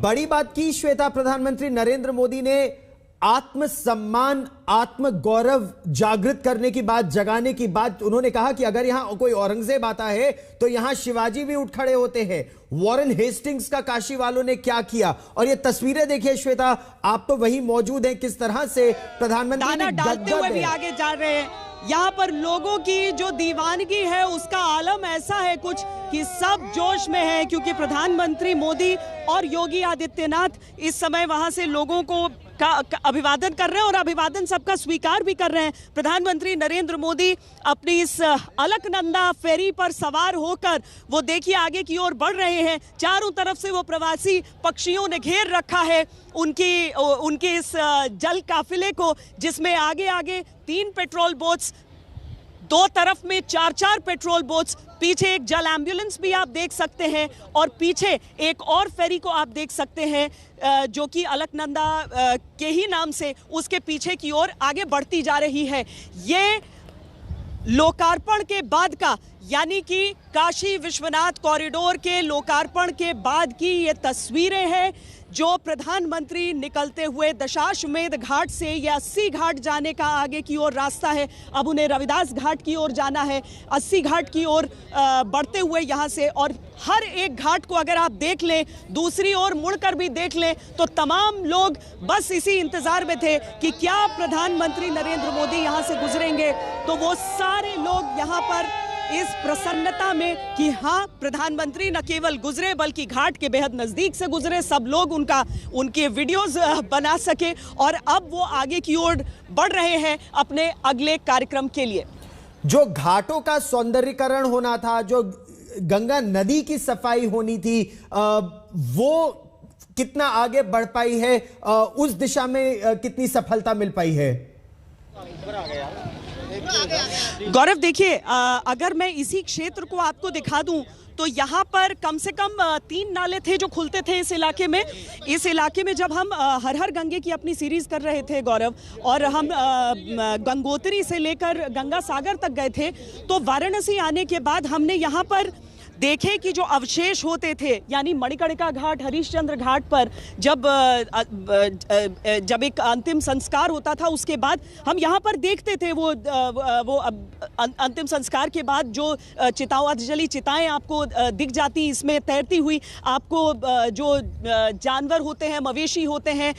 बड़ी बात की श्वेता, प्रधानमंत्री नरेंद्र मोदी ने आत्मसम्मान, आत्म गौरव जागृत करने की बात, जगाने की बात। उन्होंने कहा कि अगर यहां कोई औरंगजेब आता है तो यहां शिवाजी भी उठ खड़े होते हैं। वॉरेन हेस्टिंग्स का काशी वालों ने क्या किया, और ये तस्वीरें देखिए श्वेता, आप तो वहीं मौजूद हैं, किस तरह से प्रधानमंत्री ने डालते हुए भी आगे जा रहे हैं। यहाँ पर लोगों की जो दीवानगी है उसका आलम ऐसा है कुछ कि सब जोश में है, क्योंकि प्रधानमंत्री मोदी और योगी आदित्यनाथ इस समय वहां से लोगों को का अभिवादन कर रहे हैं और अभिवादन सबका स्वीकार भी कर रहे हैं। प्रधानमंत्री नरेंद्र मोदी अपनी इस अलकनंदा फेरी पर सवार होकर वो देखिए आगे की ओर बढ़ रहे हैं। चारों तरफ से वो प्रवासी पक्षियों ने घेर रखा है उनके इस जल काफिले को, जिसमें आगे आगे 3 पेट्रोल बोट्स, 2 तरफ में 4-4 पेट्रोल बोट्स, पीछे एक जल एम्बुलेंस भी आप देख सकते हैं और पीछे एक और फेरी को आप देख सकते हैं जो कि अलकनंदा के ही नाम से उसके पीछे की ओर आगे बढ़ती जा रही है। ये लोकार्पण के बाद का, यानी कि काशी विश्वनाथ कॉरिडोर के लोकार्पण के बाद की ये तस्वीरें हैं जो प्रधानमंत्री निकलते हुए दशाश्वमेध घाट से ये 80 घाट जाने का आगे की ओर रास्ता है। अब उन्हें रविदास घाट की ओर जाना है, 80 घाट की ओर बढ़ते हुए यहाँ से। और हर एक घाट को अगर आप देख लें, दूसरी ओर मुड़कर भी देख लें, तो तमाम लोग बस इसी इंतजार में थे कि क्या प्रधानमंत्री नरेंद्र मोदी यहाँ से गुजरेंगे। तो वो सारे लोग यहाँ पर इस प्रसन्नता में कि हाँ, प्रधानमंत्री न केवल गुजरे बल्कि घाट के बेहद नजदीक से गुजरे, सब लोग उनके वीडियोस बना सके। और अब वो आगे की ओर बढ़ रहे हैं अपने अगले कार्यक्रम के लिए। जो घाटों का सौंदर्यीकरण होना था, जो गंगा नदी की सफाई होनी थी, वो कितना आगे बढ़ पाई है, उस दिशा में कितनी सफलता मिल पाई है? गौरव देखिए, अगर मैं इसी क्षेत्र को आपको दिखा दूं तो यहाँ पर कम से कम 3 नाले थे जो खुलते थे इस इलाके में। इस इलाके में जब हम हर हर गंगे की अपनी सीरीज कर रहे थे गौरव, और हम गंगोत्री से लेकर गंगा सागर तक गए थे, तो वाराणसी आने के बाद हमने यहाँ पर देखे कि जो अवशेष होते थे, यानी मणिकर्णिका घाट, हरिश्चंद्र घाट पर जब एक अंतिम संस्कार होता था, उसके बाद हम यहाँ पर देखते थे वो अंतिम संस्कार के बाद जो चिताओं चिताएं आपको दिख जाती इसमें तैरती हुई। आपको जो जानवर होते हैं, मवेशी होते हैं,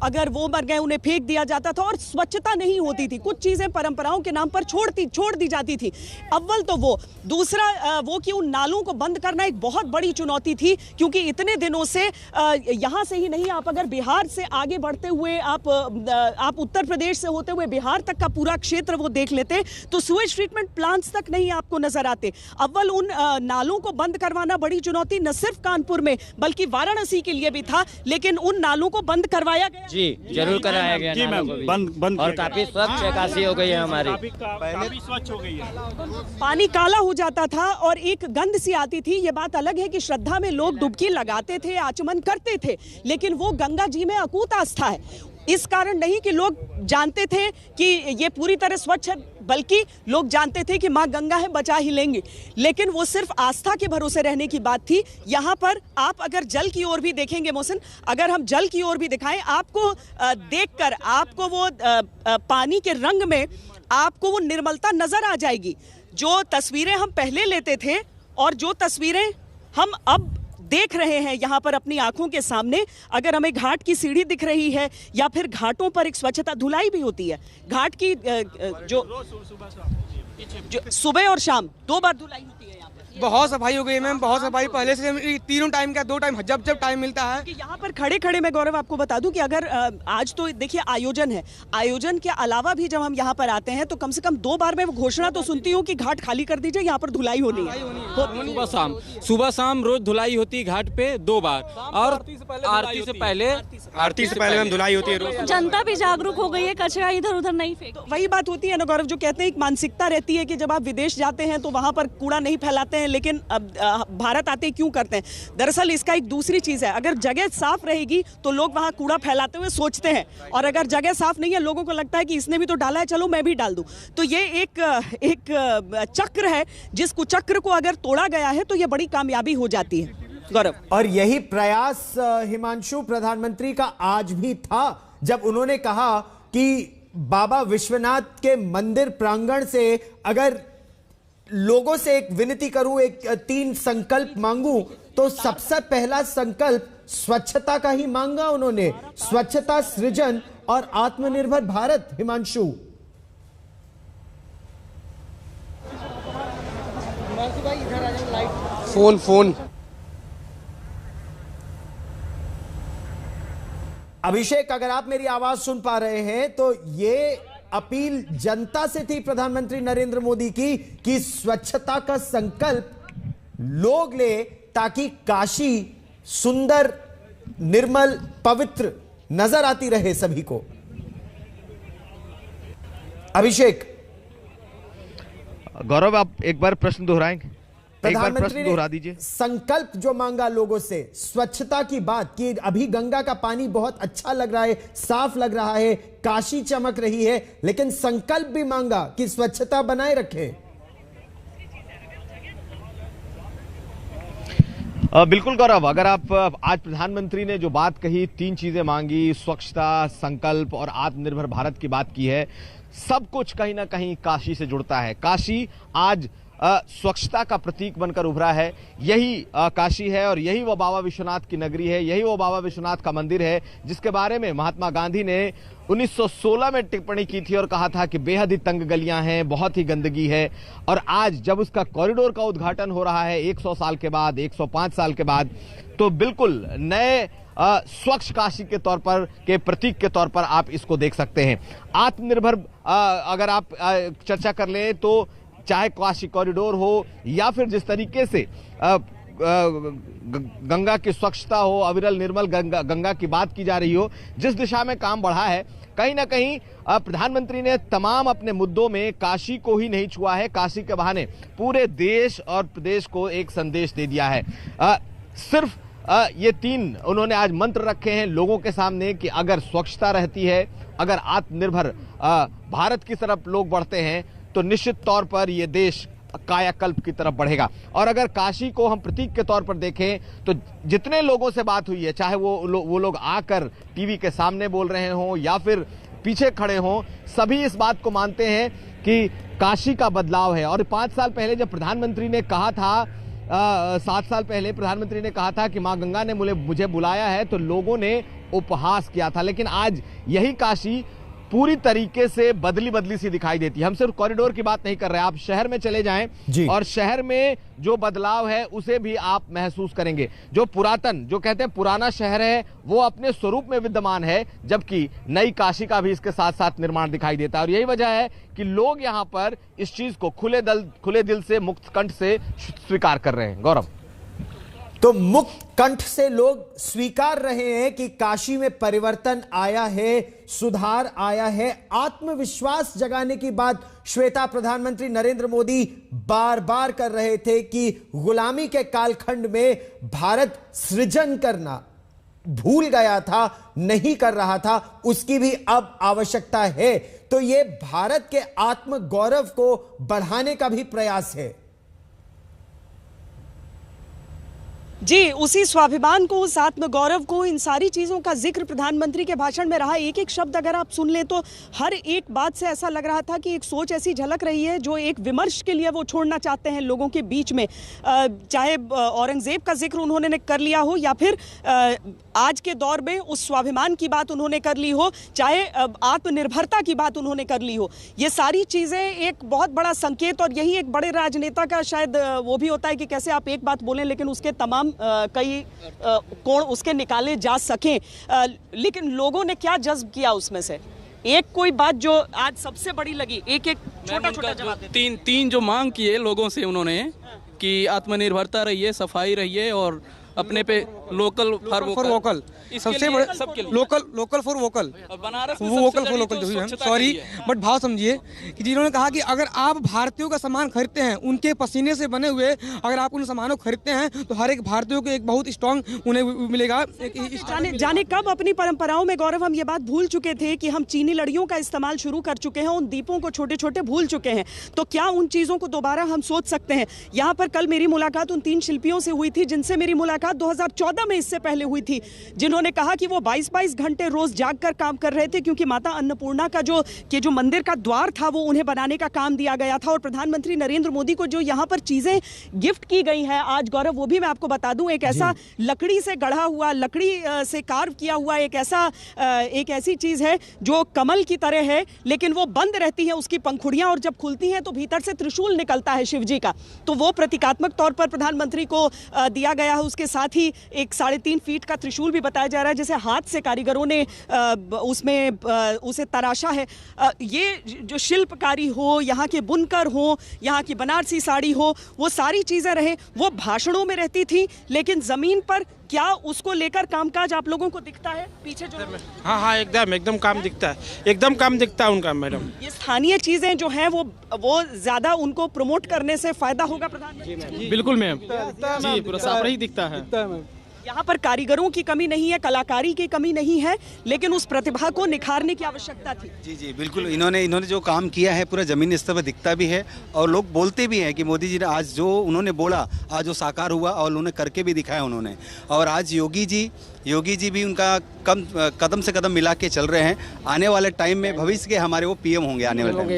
अगर वो मर गए उन्हें फेंक दिया जाता था और स्वच्छता नहीं होती थी, कुछ चीज़ें परंपराओं के नाम पर छोड़ दी जाती थी। अव्वल तो वो, दूसरा वो कि उन नालों को बंद करना एक बहुत बड़ी चुनौती थी, क्योंकि इतने दिनों से यहां से ही नहीं, आप अगर बिहार से आगे बढ़ते हुए आप उत्तर प्रदेश से होते हुए बिहार तक का पूरा क्षेत्र वो देख लेते तो सुएज ट्रीटमेंट प्लांट्स तक नहीं आपको नजर आते। अव्वल उन नालों को बंद करवाना बड़ी चुनौती न सिर्फ कानपुर में बल्कि वाराणसी के लिए भी था, लेकिन उन नालों को बंद करवाया गया। जी जरूर कराया गया जी मैम, बंद और काफी स्वच्छ निकासी हो गई है हमारी, काफी स्वच्छ हो गई है। पानी काला हो जाता था और एक गंध सी आती थी। ये बात अलग है कि श्रद्धा में लोग डुबकी लगाते थे, आचमन करते थे, लेकिन वो गंगा जी में अकूत आस्था है। इस कारण नहीं कि लोग जानते थे कि ये पूरी तरह स्वच्छ है, बल्कि लोग जानते थे कि माँ गंगा है, बचा ही लेंगे। लेकिन वो सिर्फ आस्था के भरोसे रहने की बात थी। यहाँ पर आप अगर जल की ओर भी देखेंगे मोहसिन, अगर हम जल की ओर भी दिखाएं, आपको देखकर आपको वो पानी के रंग में आपको वो निर्मलता नजर आ जाएगी। जो तस्वीरें हम पहले लेते थे और जो तस्वीरें हम अब देख रहे हैं यहाँ पर अपनी आंखों के सामने, अगर हमें घाट की सीढ़ी दिख रही है या फिर घाटों पर एक स्वच्छता, धुलाई भी होती है घाट की, जो सुबह और शाम 2 बार धुलाई होती है। बहुत सफाई हो गई है मैम, बहुत सफाई पहले से, तीनों टाइम का 2 टाइम, जब टाइम मिलता है। कि यहाँ पर खड़े मैं गौरव आपको बता दूं कि अगर आज तो देखिए आयोजन है, आयोजन के अलावा भी जब हम यहाँ पर आते हैं तो कम से कम 2 बार मैं वो घोषणा तो सुनती हूँ कि घाट खाली कर दीजिए, यहाँ पर धुलाई होनी है। सुबह शाम रोज धुलाई होती है घाट पे 2 बार, और आरती से पहले हम धुलाई होती है। जनता भी जागरूक हो गई है, कचरा इधर उधर नहीं फेंक। वही बात होती है ना गौरव, जो कहते हैं एक मानसिकता रहती है कि जब आप विदेश जाते हैं तो वहाँ पर कूड़ा नहीं फैलाते हैं, लेकिन अब भारत आते क्यों करते हैं। दरअसल इसका एक दूसरी चीज है, अगर जगह साफ रहेगी तो लोग वहां कूड़ा फैलाते हुए सोचते हैं, और अगर जगह साफ नहीं है, लोगों को लगता है कि इसने भी तो डाला है, चलो मैं भी डाल दूं। तो ये एक चक्र है, जिस कुचक्र को अगर तोड़ा गया है तो ये बड़ी कामयाबी हो जाती है। गौरव। और यही प्रयास हिमांशु प्रधानमंत्री का आज भी था, जब उन्होंने कहा कि बाबा विश्वनाथ के मंदिर प्रांगण से अगर लोगों से एक विनती करूं, एक 3 संकल्प मांगूं, तो सबसे पहला संकल्प स्वच्छता का ही मांगा उन्होंने। स्वच्छता, सृजन और आत्मनिर्भर भारत। हिमांशु, फोन अभिषेक, अगर आप मेरी आवाज सुन पा रहे हैं तो ये अपील जनता से थी प्रधानमंत्री नरेंद्र मोदी की कि स्वच्छता का संकल्प लोग ले, ताकि काशी सुंदर, निर्मल, पवित्र नजर आती रहे सभी को। अभिषेक, गौरव, आप एक बार प्रश्न दोहराएंगे? एक बार प्रश्न दोहरा दीजिए। संकल्प जो मांगा लोगों से, स्वच्छता की बात की, अभी गंगा का पानी बहुत अच्छा लग रहा है, साफ लग रहा है, काशी चमक रही है, लेकिन संकल्प भी मांगा कि स्वच्छता बनाए रखें। बिल्कुल गौरव, अगर आप आज प्रधानमंत्री ने जो बात कही, 3 चीजें मांगी, स्वच्छता, संकल्प और आत्मनिर्भर भारत की बात की है, सब कुछ कहीं ना कहीं काशी से जुड़ता है। काशी आज स्वच्छता का प्रतीक बनकर उभरा है। यही काशी है और यही वो बाबा विश्वनाथ की नगरी है, यही वो बाबा विश्वनाथ का मंदिर है जिसके बारे में महात्मा गांधी ने 1916 में टिप्पणी की थी और कहा था कि बेहद ही तंग गलियां हैं, बहुत ही गंदगी है। और आज जब उसका कॉरिडोर का उद्घाटन हो रहा है 100 साल के बाद, 105 साल के बाद, तो बिल्कुल नए स्वच्छ काशी के तौर पर, के प्रतीक के तौर पर आप इसको देख सकते हैं। आत्मनिर्भर अगर आप चर्चा कर ले तो चाहे काशी कॉरिडोर हो या फिर जिस तरीके से गंगा की स्वच्छता हो, अविरल निर्मल गंगा की बात की जा रही हो, जिस दिशा में काम बढ़ा है, कहीं ना कहीं प्रधानमंत्री ने तमाम अपने मुद्दों में काशी को ही नहीं छुआ है, काशी के बहाने पूरे देश और प्रदेश को एक संदेश दे दिया है। सिर्फ ये 3 उन्होंने आज मंत्र रखे हैं लोगों के सामने कि अगर स्वच्छता रहती है, अगर आत्मनिर्भर भारत की तरफ लोग बढ़ते हैं, तो निश्चित तौर पर यह देश कायाकल्प की तरफ बढ़ेगा। और अगर काशी को हम प्रतीक के तौर पर देखें तो जितने लोगों से बात हुई है, चाहे वो लोग आकर टीवी के सामने बोल रहे हों या फिर पीछे खड़े हों, सभी इस बात को मानते हैं कि काशी का बदलाव है। और 5 साल पहले जब प्रधानमंत्री ने कहा था, 7 साल पहले प्रधानमंत्री ने कहा था कि मां गंगा ने मुझे बुलाया है, तो लोगों ने उपहास किया था। लेकिन आज यही काशी पूरी तरीके से बदली सी दिखाई देती है। हम सिर्फ कॉरिडोर की बात नहीं कर रहे, आप शहर में चले जाएं और शहर में जो बदलाव है उसे भी आप महसूस करेंगे। जो पुरातन, जो कहते हैं पुराना शहर है, वो अपने स्वरूप में विद्यमान है, जबकि नई काशी का भी इसके साथ साथ निर्माण दिखाई देता है। और यही वजह है कि लोग यहाँ पर इस चीज को खुले दिल से, मुक्त कंठ से स्वीकार कर रहे हैं। गौरव, तो मुक्त कंठ से लोग स्वीकार रहे हैं कि काशी में परिवर्तन आया है, सुधार आया है। आत्मविश्वास जगाने की बात श्वेता प्रधानमंत्री नरेंद्र मोदी बार बार कर रहे थे कि गुलामी के कालखंड में भारत सृजन करना भूल गया था, नहीं कर रहा था, उसकी भी अब आवश्यकता है। तो यह भारत के आत्म गौरव को बढ़ाने का भी प्रयास है। जी, उसी स्वाभिमान को, उस आत्मगौरव को, इन सारी चीज़ों का जिक्र प्रधानमंत्री के भाषण में रहा। एक एक शब्द अगर आप सुन लें तो हर एक बात से ऐसा लग रहा था कि एक सोच ऐसी झलक रही है जो एक विमर्श के लिए वो छोड़ना चाहते हैं लोगों के बीच में। चाहे औरंगजेब का जिक्र उन्होंने कर लिया हो या फिर आज के दौर में उस स्वाभिमान की बात उन्होंने कर ली हो, चाहे आत्मनिर्भरता की बात उन्होंने कर ली हो, ये सारी चीज़ें एक बहुत बड़ा संकेत, और यही एक बड़े राजनेता का शायद वो भी होता है कि कैसे आप एक बात बोलें लेकिन उसके तमाम कई कोण उसके निकाले जा सकें। लेकिन लोगों ने क्या जज्ब किया उसमें से एक कोई बात जो आज सबसे बड़ी लगी, एक एक छोटा जवाब देते। तीन जो मांग किए लोगों से उन्होंने कि आत्मनिर्भरता रहिए, सफाई रहिए और अपने पे लोकल फॉर वोकल, सबसे बड़े लोकल फॉर वोकल, बनारस वो वोकल फॉर लोकल जो है, सॉरी बट भाव समझिए कि जिन्होंने कहा कि अगर आप भारतीयों का सामान खरीदते हैं, उनके पसीने से बने हुए अगर आप उन सामानों को खरीदते हैं तो हर एक भारतीयों को एक बहुत स्ट्रॉन्ग उन्हें मिलेगा। जाने कब अपनी परंपराओं में गौरव हम ये बात भूल चुके थे कि हम चीनी लड़ियों का इस्तेमाल शुरू कर चुके हैं, उन दीपों को छोटे छोटे भूल चुके हैं। तो क्या उन चीजों को दोबारा हम सोच सकते हैं? यहाँ पर कल मेरी मुलाकात उन 3 शिल्पियों से हुई थी जिनसे मेरी मुलाकात 2014 में इससे पहले हुई थी, जिन्होंने कहा कि वो 22-22 घंटे रोज जागकर काम कर रहे थे क्योंकि माता अन्नपूर्णा का जो मंदिर का द्वार था वो उन्हें बनाने का काम दिया गया था। और प्रधानमंत्री नरेंद्र मोदी को जो यहाँ पर चीजें गिफ्ट की गई हैं आज गौरव, वो भी मैं आपको बता दूं, एक ऐसा लकड़ी से गढ़ा हुआ, लकड़ी से कार्व किया हुआ एक ऐसी चीज है जो कमल की तरह है, लेकिन वो बंद रहती है उसकी पंखुड़ियां, और जब खुलती हैं तो भीतर से त्रिशूल निकलता है शिव जी का। तो वो प्रतीकात्मक तौर पर प्रधानमंत्री को दिया गया है। उसके साथ ही एक 3.5 फीट का त्रिशूल भी बताया जा रहा है जिसे हाथ से कारीगरों ने उसमें उसे तराशा है। ये जो शिल्पकारी हो, यहाँ के बुनकर हो, यहाँ की बनारसी साड़ी हो, वो सारी चीजें रहे, वो भाषणों में रहती थी, लेकिन जमीन पर क्या उसको लेकर कामकाज आप लोगों को दिखता है पीछे जो? हाँ, एकदम काम दिखता है, एकदम काम दिखता है उनका मैडम। ये स्थानीय चीजें जो हैं वो ज्यादा उनको प्रमोट करने से फायदा होगा प्रधानमंत्री? बिल्कुल मैम जी, पूरा साफ ही दिखता है। यहाँ पर कारीगरों की कमी नहीं है, कलाकारी की कमी नहीं है, लेकिन उस प्रतिभा को निखारने की आवश्यकता थी। जी बिल्कुल, इन्होंने जो काम किया है पूरा जमीनी स्तर पर दिखता भी है, और लोग बोलते भी हैं कि मोदी जी ने आज जो उन्होंने बोला आज वो साकार हुआ, और उन्होंने करके भी दिखाया उन्होंने। और आज योगी जी भी उनका कदम से कदम मिला के चल रहे हैं। आने वाले टाइम में भविष्य के हमारे वो पीएम होंगे आने वाले टाइम में।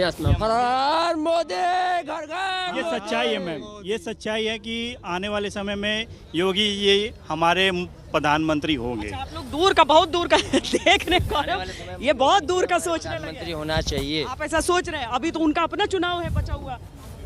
ये सच्चाई है मैम, ये सच्चाई है कि आने वाले समय में योगी ये हमारे प्रधानमंत्री होंगे। अच्छा, आप लोग बहुत दूर का देख रहे हैं, ये बहुत दूर का सोच रहे मंत्री होना चाहिए। आप ऐसा सोच रहे हैं? अभी तो उनका अपना चुनाव है बचा हुआ,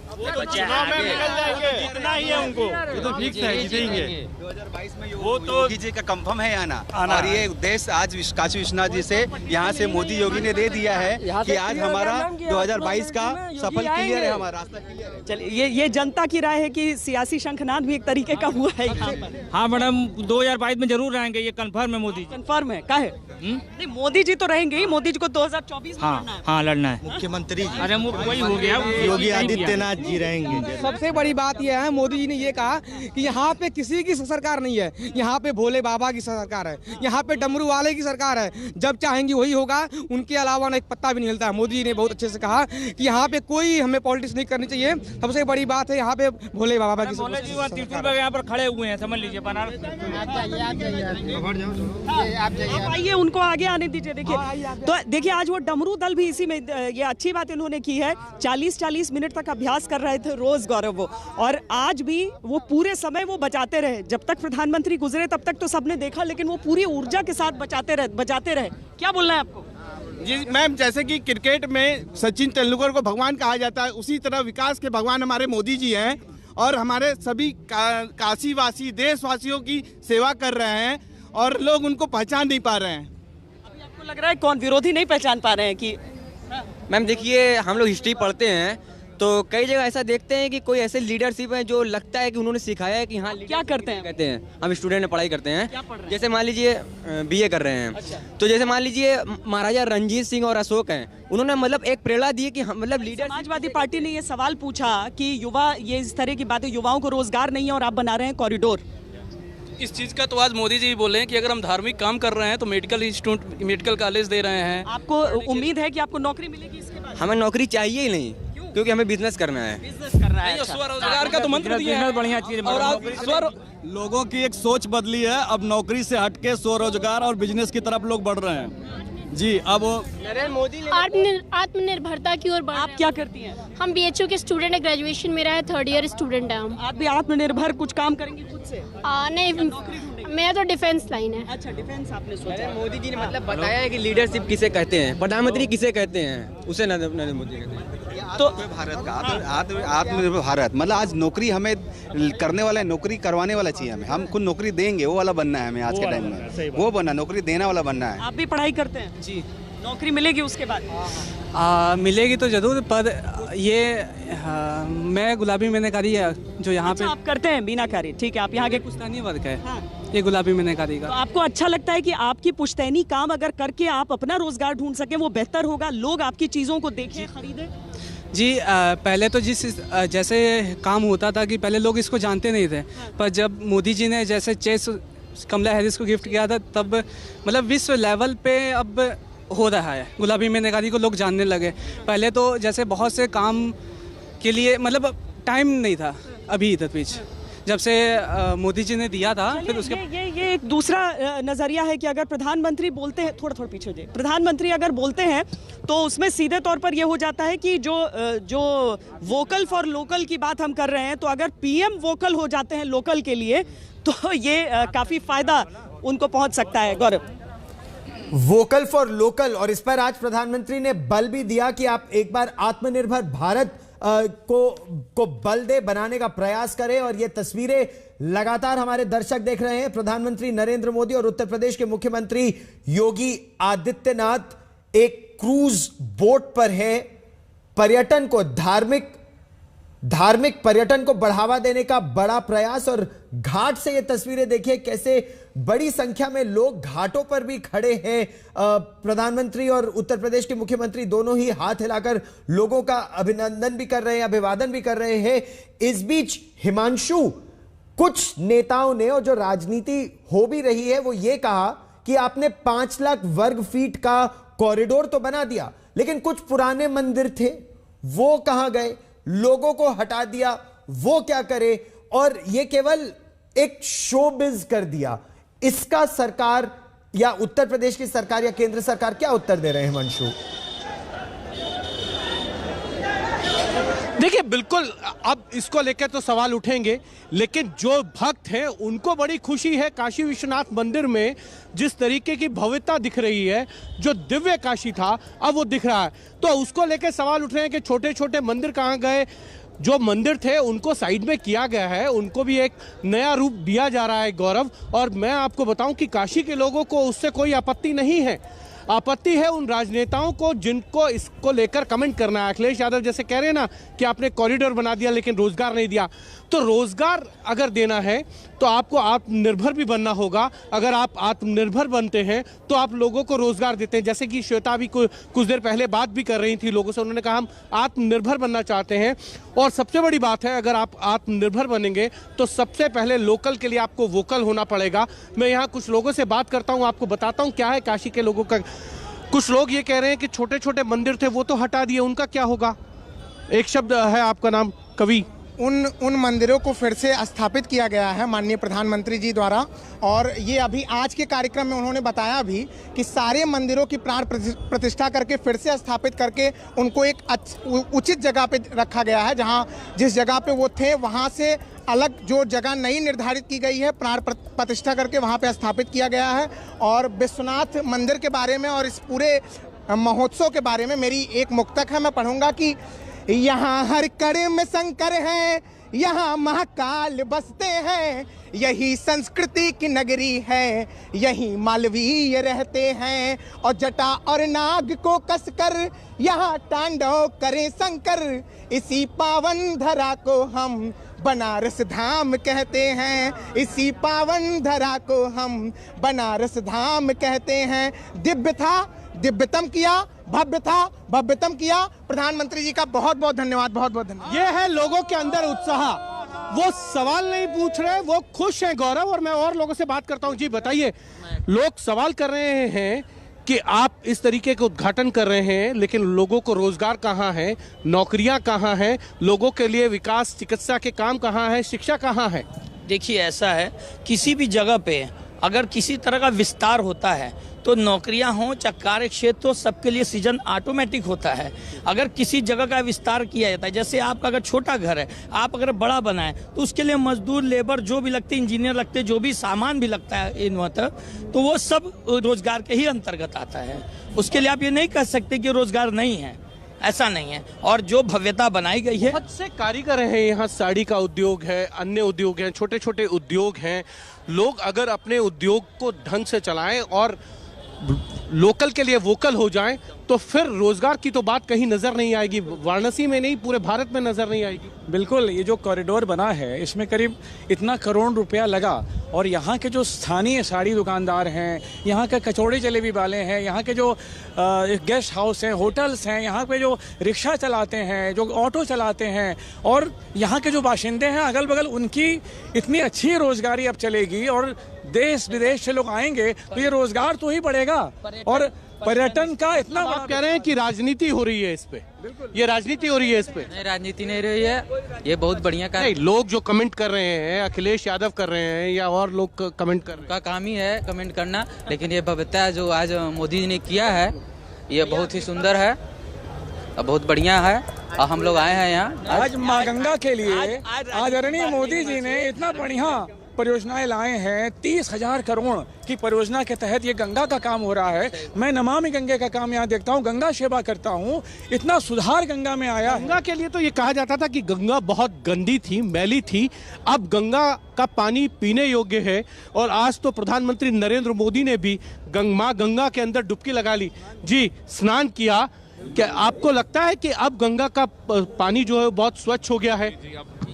वो तो चुनाव में निकल जाएंगे, जितना ही है उनको, वो तो फिक्स है, जीतेंगे। 2022 में वो तो योगी जी का कंफर्म है आना। और ये देश आज काशी विश्वनाथ जी से यहाँ से मोदी योगी ने दे दिया है कि आज हमारा 2022 का सफल क्लियर है, हमारा रास्ता क्लियर है। चलिए, ये जनता की राय है कि सियासी शंखनाद भी एक तरीके का हुआ है। हाँ मैडम, 2022 में जरूर रहेंगे, ये कंफर्म है। मोदी कंफर्म है? काहे? नहीं, मोदी जी तो रहेंगे ही, मोदी जी को 2024 में लड़ना है। हाँ लड़ना है। मुख्यमंत्री अरे वही हो गया, योगी आदित्यनाथ जी रहेंगे। सबसे बड़ी बात यह है, मोदी जी ने ये कहा कि यहाँ पे किसी की सरकार नहीं है, यहाँ पे भोले बाबा की सरकार है, यहाँ पे डमरू वाले की सरकार है, जब चाहेंगे वही होगा, उनके अलावा ना एक पत्ता भी नहीं हिलता है। मोदी जी ने बहुत अच्छे से कहा कि यहाँ पे कोई हमें पॉलिटिक्स नहीं करनी चाहिए। सबसे बड़ी बात है यहाँ पे भोले बाबा की सरकार। यहाँ पर खड़े हुए हैं, समझ लीजिए बनारस। आप आइए, उनको आगे आने दीजिए। देखिए आज वो डमरू दल भी इसी में, ये अच्छी बात इन्होंने की है, 40-40 मिनट तक अभ्यास कर रहे थे रोज गौरव वो, और आज भी वो पूरे समय वो बजाते रहे। जब तक प्रधानमंत्री गुजरे तब तक तो सबने देखा, लेकिन वो पूरी ऊर्जा के साथ बजाते रहे। क्या बोलना है आपको? जी मैम, जैसे कि क्रिकेट में सचिन तेंदुलकर को भगवान कहा जाता है, उसी तरह विकास के भगवान हमारे मोदी जी हैं, और हमारे सभी काशीवासी देशवासियों की सेवा कर रहे हैं, और लोग उनको पहचान नहीं पा रहे हैं। अभी आपको लग रहा है कौन विरोधी नहीं पहचान पा रहे हैं कि? मैम देखिए, हम लोग हिस्ट्री पढ़ते हैं तो कई जगह ऐसा देखते हैं कि कोई ऐसे लीडरशिप है जो लगता है कि उन्होंने सिखाया है कि हाँ क्या करते हैं? कहते हैं हम स्टूडेंट में पढ़ाई करते हैं, क्या पढ़ रहे हैं? जैसे मान लीजिए बीए कर रहे हैं। अच्छा। तो जैसे मान लीजिए महाराजा रंजीत सिंह और अशोक हैं, उन्होंने मतलब एक प्रेरणा दी कि हम मतलब लीडर। समाजवादी पार्टी ने ये सवाल पूछा कि युवा, ये इस तरह की बातें, युवाओं को रोजगार नहीं है और आप बना रहे हैं कॉरिडोर। इस चीज का तो आज मोदी जी बोले हैं कि अगर हम धार्मिक काम कर रहे हैं तो मेडिकल इंस्टीट्यूट, मेडिकल कॉलेज दे रहे हैं। आपको उम्मीद है कि आपको नौकरी मिलेगी इसके बाद? हमें नौकरी चाहिए ही नहीं, क्योंकि हमें बिजनेस करना है। बिजनेस करना है। स्वरोजगार का तो मंत्र दिया है, बढ़िया चीज। और आज लोगों की एक सोच बदली है, अब नौकरी से हटके स्वरोजगार और बिजनेस की तरफ लोग बढ़ रहे हैं। जी, अब नरेंद्र मोदी आत्मनिर्भरता की ओर बढ़ रहे हैं। आप क्या करती हैं? हम BHU के स्टूडेंट है, ग्रेजुएशन मेरा है, 3rd ईयर स्टूडेंट है हम। आप भी आत्मनिर्भर कुछ काम करेंगी खुद से? नहीं, मेरा तो डिफेंस लाइन है। अच्छा, डिफेंस आपने सोचा। मोदी जी ने मतलब बताया है कि लीडरशिप किसे कहते हैं, प्रधानमंत्री किसे कहते हैं, उसे नरेंद्र मोदी कहते हैं। तो भारत का आत्मनिर्भर भारत मतलब आज नौकरी हमें करने वाला है, नौकरी करवाने वाला चाहिए हमें, हम खुद नौकरी देंगे वो वाला बनना है हमें आज के टाइम में, वो बनना, नौकरी देने वाला बनना है। आप भी पढ़ाई करते हैं? जी। नौकरी मिलेगी उसके बाद? मिलेगी तो जरूर, पर ये मैं गुलाबी मैंने करी है जो यहाँ पे। आप करते हैं मीनाकारी, ठीक है। आप यहाँ के कुछ नहीं वर्क है। हाँ। ये गुलाबी मीनाकारी तो का। आपको अच्छा लगता है कि आपकी पुश्तैनी काम अगर करके आप अपना रोजगार ढूंढ सकें, वो बेहतर होगा, लोग आपकी चीज़ों को देखें, खरीदें? जी पहले तो जैसे काम होता था कि पहले लोग इसको जानते नहीं थे, पर जब मोदी जी ने जैसे चेस कमला हैरिस को गिफ्ट किया था, तब मतलब विश्व लेवल पे अब हो रहा है, गुलाबी मीनाकारी को लोग जानने लगे। पहले तो जैसे बहुत से काम के लिए मतलब टाइम नहीं था, अभी इधर बीच जब से मोदी जी ने दिया था, फिर उसके ये एक दूसरा नजरिया है कि अगर प्रधानमंत्री बोलते हैं, थोड़ा पीछे जाइए, प्रधानमंत्री अगर बोलते हैं तो उसमें सीधे तौर पर यह हो जाता है कि जो वोकल फॉर लोकल की बात हम कर रहे हैं, तो अगर पीएम वोकल हो जाते हैं लोकल के लिए, तो ये काफी फायदा उनको पहुंच सकता है। गौरव, वोकल फॉर लोकल, और इस पर आज प्रधानमंत्री ने बल भी दिया कि आप एक बार आत्मनिर्भर भारत को बल दे, बनाने का प्रयास करें। और ये तस्वीरें लगातार हमारे दर्शक देख रहे हैं। प्रधानमंत्री नरेंद्र मोदी और उत्तर प्रदेश के मुख्यमंत्री योगी आदित्यनाथ एक क्रूज बोट पर है। पर्यटन को धार्मिक पर्यटन को बढ़ावा देने का बड़ा प्रयास। और घाट से ये तस्वीरें देखिए, कैसे बड़ी संख्या में लोग घाटों पर भी खड़े हैं। प्रधानमंत्री और उत्तर प्रदेश के मुख्यमंत्री दोनों ही हाथ हिलाकर लोगों का अभिनंदन भी कर रहे हैं, अभिवादन भी कर रहे हैं। इस बीच हिमांशु, कुछ नेताओं ने, और जो राजनीति हो भी रही है, वो ये कहा कि आपने 5 लाख वर्ग फीट का कॉरिडोर तो बना दिया, लेकिन कुछ पुराने मंदिर थे, वो कहां गए? लोगों को हटा दिया, वो क्या करे? और ये केवल एक शोबिज कर दिया। इसका सरकार या उत्तर प्रदेश की सरकार या केंद्र सरकार क्या उत्तर दे रहे हैं हिमांशु? देखिए, बिल्कुल अब इसको लेकर तो सवाल उठेंगे, लेकिन जो भक्त हैं उनको बड़ी खुशी है। काशी विश्वनाथ मंदिर में जिस तरीके की भव्यता दिख रही है, जो दिव्य काशी था, अब वो दिख रहा है। तो उसको लेकर सवाल उठ रहे हैं कि छोटे छोटे मंदिर कहाँ गए। जो मंदिर थे उनको साइड में किया गया है, उनको भी एक नया रूप दिया जा रहा है, गौरव। और मैं आपको बताऊं कि काशी के लोगों को उससे कोई आपत्ति नहीं है। आपत्ति है उन राजनेताओं को जिनको इसको लेकर कमेंट करना है। अखिलेश यादव जैसे कह रहे हैं ना कि आपने कॉरिडोर बना दिया लेकिन रोजगार नहीं दिया। तो रोजगार अगर देना है तो आपको आत्मनिर्भर भी बनना होगा। अगर आप आत्मनिर्भर बनते हैं तो आप लोगों को रोजगार देते हैं। जैसे कि श्वेता भी कुछ देर पहले बात भी कर रही थी लोगों से, उन्होंने कहा हम आत्मनिर्भर बनना चाहते हैं। और सबसे बड़ी बात है, अगर आप आत्मनिर्भर बनेंगे तो सबसे पहले लोकल के लिए आपको वोकल होना पड़ेगा। मैं यहाँ कुछ लोगों से बात करता हूँ, आपको बताता हूँ क्या है काशी के लोगों का। कुछ लोग ये कह रहे हैं कि छोटे छोटे मंदिर थे वो तो हटा दिए, उनका क्या होगा? एक शब्द है आपका नाम, कवि। उन मंदिरों को फिर से स्थापित किया गया है माननीय प्रधानमंत्री जी द्वारा। और ये अभी आज के कार्यक्रम में उन्होंने बताया भी कि सारे मंदिरों की प्राण प्रतिष्ठा करके फिर से स्थापित करके उनको एक उचित जगह पे रखा गया है। जहां जिस जगह पे वो थे वहां से अलग जो जगह नई निर्धारित की गई है, प्राण प्रतिष्ठा करके वहां पे स्थापित किया गया है। और विश्वनाथ मंदिर के बारे में और इस पूरे महोत्सव के बारे में मेरी एक मुक्तक है, मैं पढ़ूंगा कि यहाँ हर कड़ में शंकर है, यहाँ महाकाल बसते हैं, यही संस्कृति की नगरी है, यही मालवीय रहते हैं। और जटा और नाग को कसकर यहाँ तांडव करें शंकर, इसी पावन धरा को हम बनारस धाम कहते हैं, इसी पावन धरा को हम बनारस धाम कहते हैं। दिव्य था, दिव्यतम किया, भव्य था, भव्यतम किया। प्रधानमंत्री जी का बहुत बहुत धन्यवाद, बहुत बहुत धन्यवाद। ये है लोगों के अंदर उत्साह, वो सवाल नहीं पूछ रहे, वो खुश हैं, गौरव। और मैं और लोगों से बात करता हूं। जी बताइए, लोग सवाल कर रहे हैं कि आप इस तरीके के उद्घाटन कर रहे हैं, लेकिन लोगों को रोजगार कहाँ है, नौकरियां कहाँ हैं, लोगों के लिए विकास चिकित्सा के काम कहाँ है, शिक्षा कहाँ है? देखिए, ऐसा है, किसी भी जगह पे अगर किसी तरह का विस्तार होता है तो नौकरियां हों चाहे कार्य क्षेत्र हो, सबके लिए सीजन ऑटोमेटिक होता है। अगर किसी जगह का विस्तार किया जाता है, जैसे आपका अगर छोटा घर है, आप अगर बड़ा बनाएं तो उसके लिए मजदूर, लेबर जो भी लगते हैं, इंजीनियर लगते हैं, जो भी सामान भी लगता है, इन्वर्टर, तो वो सब रोजगार के ही अंतर्गत आता है। उसके लिए आप ये नहीं कह सकते कि रोजगार नहीं है, ऐसा नहीं है। और जो भव्यता बनाई गई है, बहुत से कारीगर हैं यहाँ, साड़ी का उद्योग है, अन्य उद्योग हैं, छोटे छोटे उद्योग हैं। लोग अगर अपने उद्योग को ढंग से चलाएं और लोकल के लिए वोकल हो जाएं तो फिर रोजगार की तो बात कहीं नजर नहीं आएगी, वाराणसी में नहीं पूरे भारत में नजर नहीं आएगी। बिल्कुल, ये जो कॉरिडोर बना है इसमें करीब इतना करोड़ रुपया लगा और यहाँ के जो स्थानीय साड़ी दुकानदार हैं, यहाँ के कचौड़ी जलेबी वाले हैं, यहाँ के जो गेस्ट हाउस हैं, होटल्स हैं, यहाँ पे जो रिक्शा चलाते हैं, जो ऑटो चलाते हैं और यहाँ के जो बाशिंदे हैं अगल बगल, उनकी इतनी अच्छी रोजगारी अब चलेगी और देश विदेश से लोग आएंगे तो ये रोजगार तो ही बढ़ेगा और पर्यटन का इतना। आप कह रहे हैं कि राजनीति हो रही है इस पे, ये राजनीति हो रही है इस पे? नहीं, राजनीति नहीं रही है, ये बहुत बढ़िया काम। लोग जो कमेंट कर रहे हैं, अखिलेश यादव कर रहे हैं या और लोग कमेंट कर रहे हैं, का काम ही है कमेंट करना, लेकिन ये भव्यता जो आज मोदी जी ने किया है ये बहुत ही सुंदर है, बहुत बढ़िया है और हम लोग आए हैं यहाँ आज माँ गंगा के लिए। आदरणीय मोदी जी ने इतना बढ़िया परियोजनाएं लाए हैं, 30,000 करोड़ की परियोजना के तहत ये गंगा का काम हो रहा है। मैं नमामि गंगे का काम यहाँ देखता हूँ, गंगा सेवा करता हूँ, इतना सुधार गंगा में आया। गंगा के लिए तो ये कहा जाता था कि गंगा बहुत गंदी थी, मैली थी, अब गंगा का पानी पीने योग्य है और आज तो प्रधानमंत्री नरेंद्र मोदी ने भी माँ गंगा के अंदर डुबकी लगा ली जी, स्नान किया। क्या आपको लगता है कि अब गंगा का पानी जो है बहुत स्वच्छ हो गया है?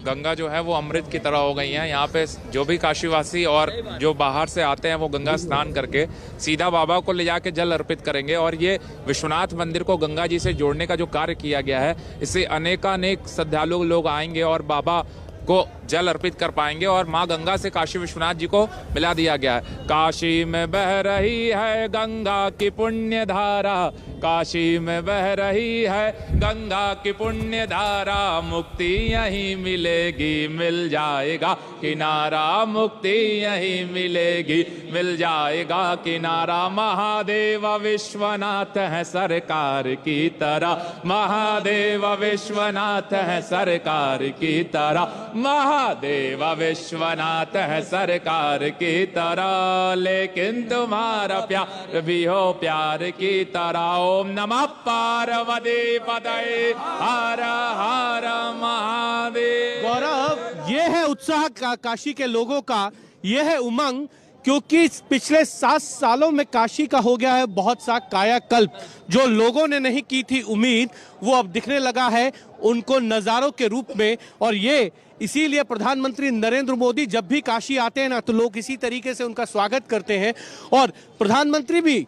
गंगा जो है वो अमृत की तरह हो गई है। यहाँ पे जो भी काशीवासी और जो बाहर से आते हैं वो गंगा स्नान करके सीधा बाबा को ले जाके जल अर्पित करेंगे और ये विश्वनाथ मंदिर को गंगा जी से जोड़ने का जो कार्य किया गया है, इससे अनेकानेक श्रद्धालु लोग आएंगे और बाबा को जल अर्पित कर पाएंगे और माँ गंगा से काशी विश्वनाथ जी को मिला दिया गया है। काशी में बह रही है गंगा की पुण्य धारा, काशी में बह रही है गंगा की पुण्य धारा, मुक्ति यहीं मिलेगी मिल जाएगा किनारा, मुक्ति यहीं मिलेगी मिल जाएगा किनारा। महादेव विश्वनाथ है सरकार की तरह, महादेव विश्वनाथ है सरकार की तरह, महादेव विश्वनाथ है सरकार की तरह, लेकिन तुम्हारा प्यार भी हो प्यार की तरह। ओम नमः पार्वती पतये हर हर महादेव। गौरव, ये है उत्साह काशी के लोगों का, ये है उमंग, क्योंकि पिछले 7 सालों में काशी का हो गया है बहुत सा कायाकल्प। जो लोगों ने नहीं की थी उम्मीद, वो अब दिखने लगा है उनको नज़ारों के रूप में। और ये इसीलिए प्रधानमंत्री नरेंद्र मोदी जब भी काशी आते हैं ना, तो लोग इसी तरीके से उनका स्वागत करते हैं और प्रधानमंत्री भी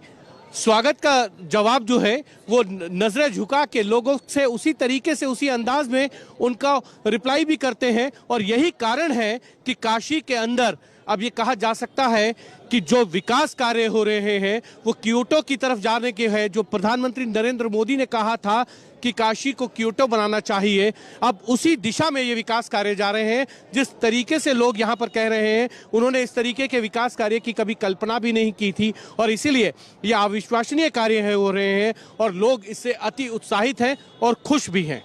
स्वागत का जवाब जो है वो नजरें झुका के लोगों से उसी तरीके से, उसी अंदाज में उनका रिप्लाई भी करते हैं। और यही कारण है कि काशी के अंदर अब ये कहा जा सकता है कि जो विकास कार्य हो रहे हैं वो क्योटो की तरफ जाने के हैं। जो प्रधानमंत्री नरेंद्र मोदी ने कहा था कि काशी को क्योटो बनाना चाहिए, अब उसी दिशा में ये विकास कार्य जा रहे हैं। जिस तरीके से लोग यहाँ पर कह रहे हैं, उन्होंने इस तरीके के विकास कार्य की कभी कल्पना भी नहीं की थी और इसीलिए ये अविश्वसनीय कार्य हो रहे हैं और लोग इससे अति उत्साहित हैं और खुश भी हैं।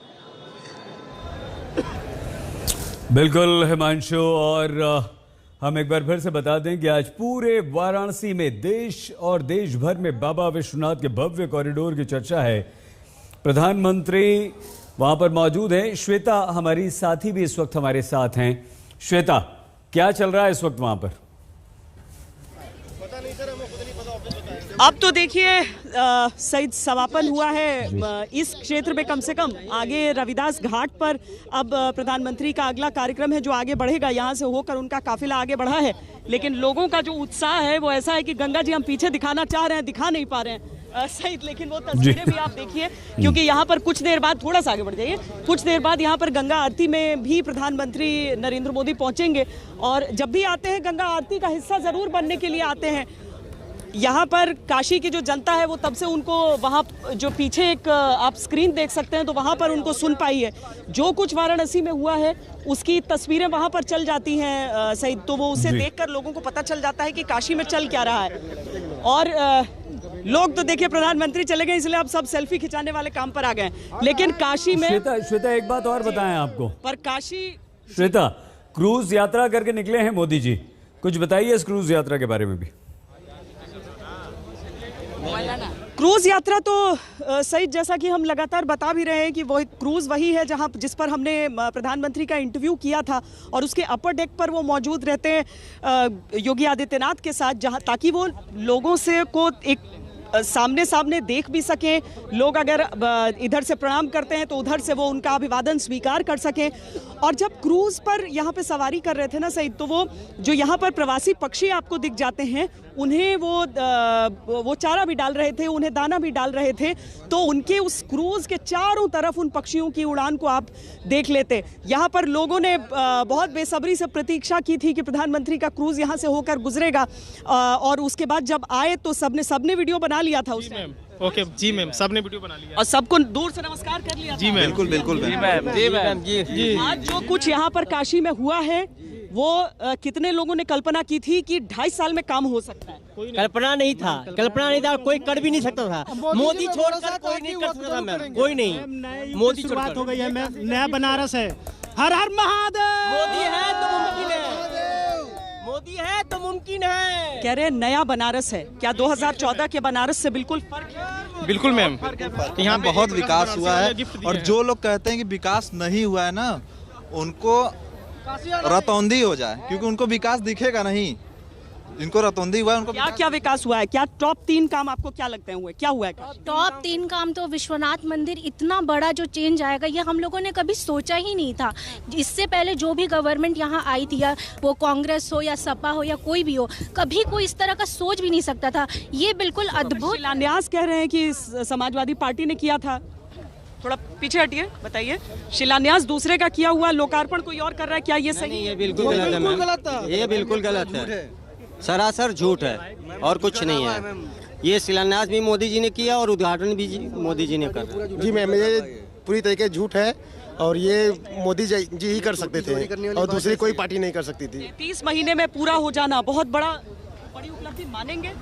बिल्कुल हिमांशु, और हम एक बार फिर से बता दें कि आज पूरे वाराणसी में देश और देश भर में बाबा विश्वनाथ के भव्य कॉरिडोर की चर्चा है। प्रधानमंत्री वहां पर मौजूद हैं। श्वेता हमारी साथी भी इस वक्त हमारे साथ हैं। श्वेता, क्या चल रहा है इस वक्त वहां पर? अब तो देखिए सईद, समापन हुआ है इस क्षेत्र में, कम से कम आगे रविदास घाट पर अब प्रधानमंत्री का अगला कार्यक्रम है जो आगे बढ़ेगा। यहाँ से होकर उनका काफिला आगे बढ़ा है, लेकिन लोगों का जो उत्साह है वो ऐसा है कि गंगा जी हम पीछे दिखाना चाह रहे हैं, दिखा नहीं पा रहे हैं सईद, लेकिन वो तस्वीरें भी आप देखिए, क्योंकि यहाँ पर कुछ देर बाद, थोड़ा सा आगे बढ़ जाइए, कुछ देर बाद यहाँ पर गंगा आरती में भी प्रधानमंत्री नरेंद्र मोदी पहुंचेंगे। और जब भी आते हैं गंगा आरती का हिस्सा जरूर बनने के लिए आते हैं। यहाँ पर काशी की जो जनता है वो तब से उनको वहाँ जो पीछे एक आप स्क्रीन देख सकते हैं तो वहाँ पर उनको सुन पाई है। जो कुछ वाराणसी में हुआ है उसकी तस्वीरें वहाँ पर चल जाती हैं सईद, तो वो उसे देखकर लोगों को पता चल जाता है कि काशी में चल क्या रहा है। और लोग तो देखिए प्रधानमंत्री चले गए इसलिए अब सब सेल्फी खिंचाने वाले काम पर आ गए, लेकिन काशी में श्वेता एक बात और बताएं आपको। पर काशी, श्वेता, क्रूज यात्रा करके निकले हैं मोदी जी, कुछ बताइए इस क्रूज यात्रा के बारे में भी। क्रूज यात्रा तो सईद, जैसा कि हम लगातार बता भी रहे हैं कि वो क्रूज वही है जहां जिस पर हमने प्रधानमंत्री का इंटरव्यू किया था और उसके अपर डेक पर वो मौजूद रहते हैं योगी आदित्यनाथ के साथ, जहां ताकि वो लोगों से को एक सामने सामने देख भी सकें, लोग अगर इधर से प्रणाम करते हैं तो उधर से वो उनका अभिवादन स्वीकार कर सकें। और जब क्रूज पर यहाँ पे सवारी कर रहे थे ना सईद, तो वो जो यहाँ पर प्रवासी पक्षी आपको दिख जाते हैं, उन्हें वो चारा भी डाल रहे थे, उन्हें दाना भी डाल रहे थे, तो उनके उस क्रूज के चारों तरफ उन पक्षियों की उड़ान को आप देख लेते। यहाँ पर लोगों ने बहुत बेसब्री से प्रतीक्षा की थी कि प्रधानमंत्री का क्रूज यहाँ से होकर गुजरेगा, और उसके बाद जब आए तो सबने वीडियो बना लिया था उसमें। ओके जी मैम, सबने वीडियो बना लिया और सबको दूर से नमस्कार कर लिया जी मैम। बिल्कुल बिल्कुल जी मैम जी। आज जो कुछ यहाँ पर काशी में हुआ है वो कितने लोगों ने कल्पना की थी कि 2.5 साल में काम हो सकता है? कल्पना नहीं था, कोई कर भी नहीं सकता था। मोदी छोड़कर कोई नहीं कर सकता था मैम, कोई नहीं। मोदी शुरुआत हो गई है मैम, नया बनारस है। हर हर महादेव। मोदी है तो मुमकिन है, मोदी है तो मुमकिन है। कह रहे नया बनारस है, क्या 2014 के बनारस से बिल्कुल फर्क है? बिल्कुल मैम, यहाँ बहुत विकास हुआ है, और जो लोग कहते हैं कि विकास नहीं हुआ है ना, उनको रतौंधी हो जाए, क्योंकि उनको विकास दिखेगा नहीं। जिनको रतौंधी हुआ है उनको क्या विकास हुआ है? क्या टॉप 3 काम आपको क्या लगते हैं हुए? क्या हुआ है? टॉप 3 काम तो विश्वनाथ मंदिर, इतना बड़ा जो चेंज आएगा ये हम लोगों ने कभी सोचा ही नहीं था। इससे पहले जो भी गवर्नमेंट यहाँ आई थी, या वो कांग्रेस हो या सपा हो या कोई भी हो, कभी कोई इस तरह का सोच भी नहीं सकता था। ये बिल्कुल अद्भुत। शिलान्यास कह रहे हैं कि समाजवादी पार्टी ने किया था, थोड़ा पीछे हटिए, बताइए। शिलान्यास दूसरे का किया हुआ, लोकार्पण कोई और कर रहा है, क्या ये सही है? बिल्कुल गलत है, ये बिल्कुल गलत है, सरासर झूठ है और कुछ नहीं है। ये शिलान्यास भी मोदी जी ने किया और उद्घाटन भी मोदी जी ने करा। जी मैम, ये पूरी तरीके झूठ है, और ये मोदी जी ही कर सकते थे और दूसरी कोई पार्टी नहीं कर सकती थी। 30 महीने में पूरा हो जाना बहुत बड़ी उपलब्धि मानेंगे?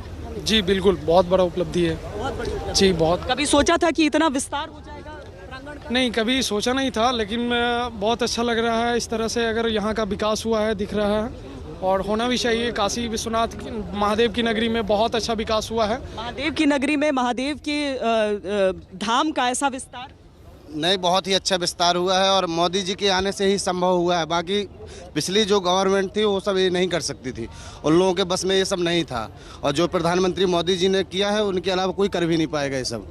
जी बिल्कुल, बहुत बड़ा उपलब्धि है जी, बहुत। कभी सोचा था कि इतना विस्तार हो जाएगा? नहीं, कभी सोचा नहीं था, लेकिन बहुत अच्छा लग रहा है इस तरह से। अगर यहाँ का विकास हुआ है, दिख रहा है, और होना भी चाहिए। काशी विश्वनाथ महादेव की नगरी में बहुत अच्छा विकास हुआ है। महादेव की नगरी में महादेव के धाम का ऐसा विस्तार नहीं, बहुत ही अच्छा विस्तार हुआ है, और मोदी जी के आने से ही संभव हुआ है। बाकी पिछली जो गवर्नमेंट थी वो सब ये नहीं कर सकती थी, उन लोगों के बस में ये सब नहीं था, और जो प्रधानमंत्री मोदी जी ने किया है उनके अलावा कोई कर भी नहीं पाएगा ये सब।